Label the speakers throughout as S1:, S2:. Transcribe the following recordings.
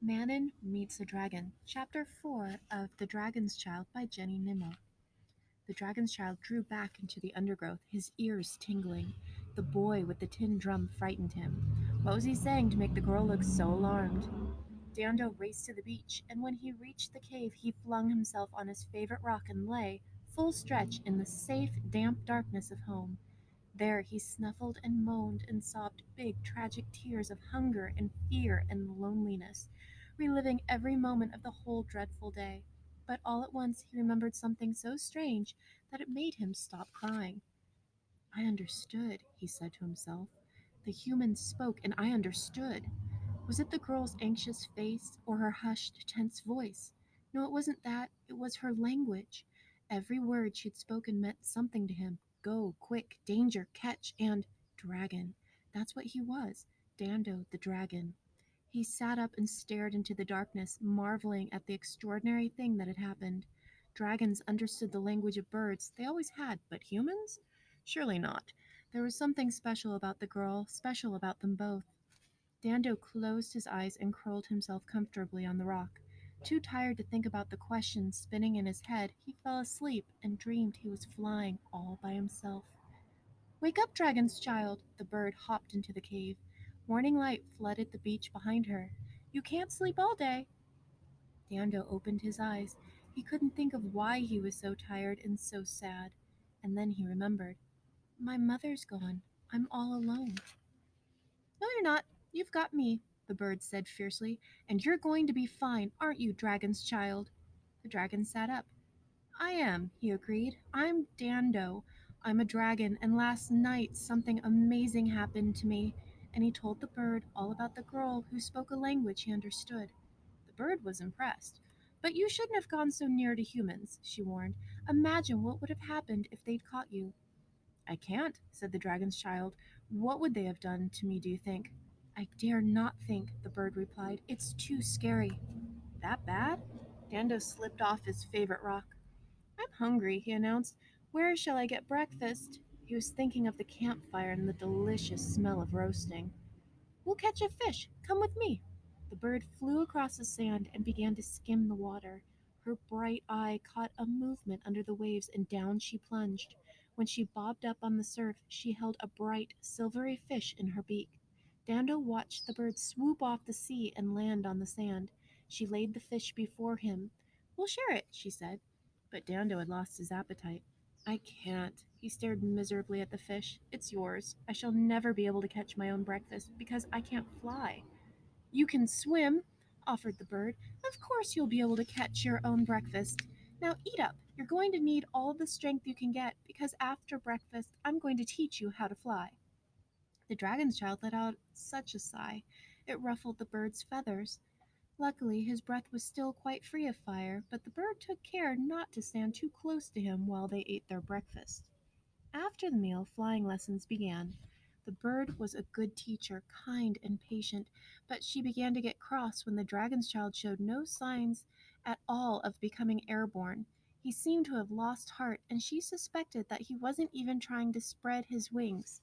S1: Manon Meets a Dragon, Chapter 4 of The Dragon's Child by Jenny Nimmo. The dragon's child drew back into the undergrowth, his ears tingling. The boy with the tin drum frightened him. What was he saying to make the girl look so alarmed? Dando raced to the beach, and when he reached the cave, he flung himself on his favorite rock and lay, full stretch, in the safe, damp darkness of home. There he snuffled and moaned and sobbed big, tragic tears of hunger and fear and loneliness, reliving every moment of the whole dreadful day. But all at once he remembered something so strange that it made him stop crying. I understood, he said to himself. The humans spoke, and I understood. Was it the girl's anxious face or her hushed, tense voice? No, it wasn't that. It was her language. Every word she'd spoken meant something to him. Go, quick, danger, catch, and dragon. That's what he was. Dando the dragon. He sat up and stared into the darkness, marveling at the extraordinary thing that had happened. Dragons understood the language of birds. They always had, but humans? Surely not. There was something special about the girl, special about them both. Dando closed his eyes and curled himself comfortably on the rock. Too tired to think about the questions spinning in his head, he fell asleep and dreamed he was flying all by himself. Wake up, dragon's child! The bird hopped into the cave. Morning light flooded the beach behind her. You can't sleep all day. Dando opened his eyes. He couldn't think of why he was so tired and so sad. And then he remembered. My mother's gone. I'm all alone. No, you're not. You've got me, the bird said fiercely, and you're going to be fine, aren't you, dragon's child? The dragon sat up. I am, he agreed. I'm Dando. I'm a dragon, and last night something amazing happened to me. And he told the bird all about the girl who spoke a language he understood. The bird was impressed. But you shouldn't have gone so near to humans, she warned. Imagine what would have happened if they'd caught you. I can't, said the dragon's child. What would they have done to me, do you think? I dare not think, the bird replied. It's too scary. That bad? Dando slipped off his favorite rock. I'm hungry, he announced. Where shall I get breakfast? He was thinking of the campfire and the delicious smell of roasting. We'll catch a fish. Come with me. The bird flew across the sand and began to skim the water. Her bright eye caught a movement under the waves, and down she plunged. When she bobbed up on the surf, she held a bright, silvery fish in her beak. Dando watched the bird swoop off the sea and land on the sand. She laid the fish before him. We'll share it, she said. But Dando had lost his appetite. I can't. He stared miserably at the fish. It's yours. I shall never be able to catch my own breakfast because I can't fly. You can swim, offered the bird. Of course you'll be able to catch your own breakfast. Now eat up. You're going to need all the strength you can get because after breakfast I'm going to teach you how to fly. The dragon's child let out such a sigh. It ruffled the bird's feathers. Luckily, his breath was still quite free of fire, but the bird took care not to stand too close to him while they ate their breakfast. After the meal, flying lessons began. The bird was a good teacher, kind and patient, but she began to get cross when the dragon's child showed no signs at all of becoming airborne. He seemed to have lost heart, and she suspected that he wasn't even trying to spread his wings.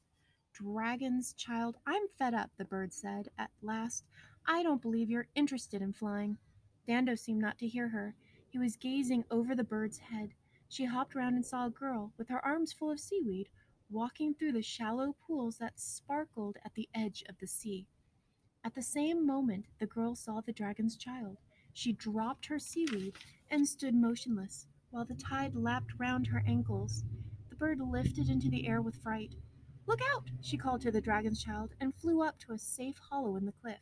S1: Dragon's child, I'm fed up, the bird said at last. I don't believe you're interested in flying. Dando seemed not to hear her. He was gazing over the bird's head. She hopped round and saw a girl, with her arms full of seaweed, walking through the shallow pools that sparkled at the edge of the sea. At the same moment, the girl saw the dragon's child. She dropped her seaweed and stood motionless, while the tide lapped round her ankles. The bird lifted into the air with fright. Look out! She called to the dragon's child and flew up to a safe hollow in the cliff.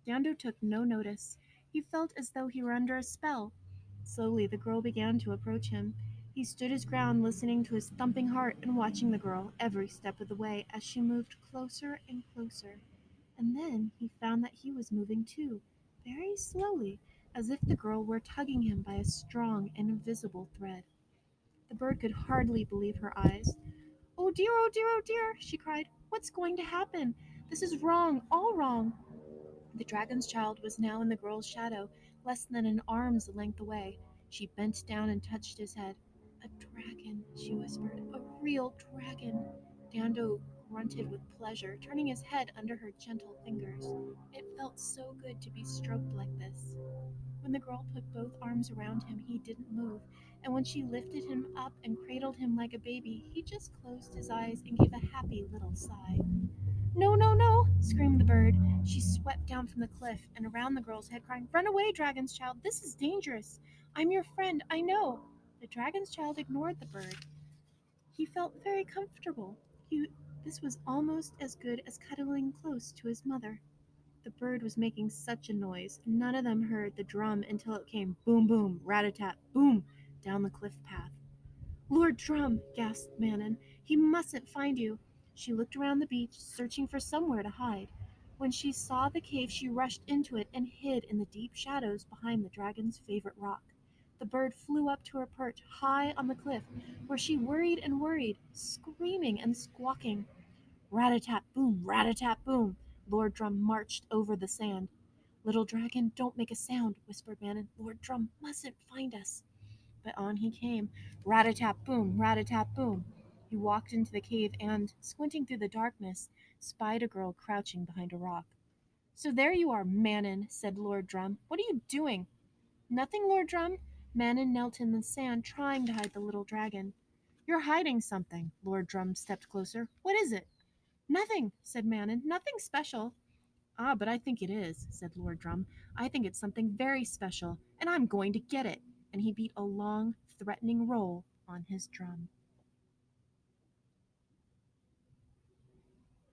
S1: Dando took no notice. He felt as though he were under a spell. Slowly the girl began to approach him. He stood his ground, listening to his thumping heart and watching the girl every step of the way as she moved closer and closer. And then he found that he was moving too, very slowly, as if the girl were tugging him by a strong and invisible thread. The bird could hardly believe her eyes. Oh dear, oh dear, oh dear, she cried. What's going to happen? This is wrong, all wrong. The dragon's child was now in the girl's shadow, less than an arm's length away. She bent down and touched his head. A dragon, she whispered. A real dragon. Dando grunted with pleasure, turning his head under her gentle fingers. It felt so good to be stroked like this. When the girl put both arms around him, he didn't move, and when she lifted him up and cradled him like a baby, he just closed his eyes and gave a happy little sigh. No, no, no, screamed the bird. She swept down from the cliff and around the girl's head, crying, Run away, dragon's child, this is dangerous. I'm your friend, I know. The dragon's child ignored the bird. He felt very comfortable. This was almost as good as cuddling close to his mother. The bird was making such a noise, none of them heard the drum until it came boom, boom, rat-a-tat, boom, down the cliff path. Lord Drum, gasped Manon, he mustn't find you. She looked around the beach, searching for somewhere to hide. When she saw the cave, she rushed into it and hid in the deep shadows behind the dragon's favorite rock. The bird flew up to her perch high on the cliff, where she worried and worried, screaming and squawking. Rat-a-tat, boom, Lord Drum marched over the sand. Little dragon, don't make a sound, whispered Manon. Lord Drum mustn't find us. But on he came, rat-a-tat, boom. He walked into the cave and, squinting through the darkness, spied a girl crouching behind a rock. So there you are, Manon, said Lord Drum. What are you doing? Nothing, Lord Drum. Manon knelt in the sand, trying to hide the little dragon. You're hiding something. Lord Drum stepped closer. What is it? Nothing, said Manon. Nothing special. Ah, but I think it is, said Lord Drum. I think it's something very special, and I'm going to get it. And he beat a long, threatening roll on his drum.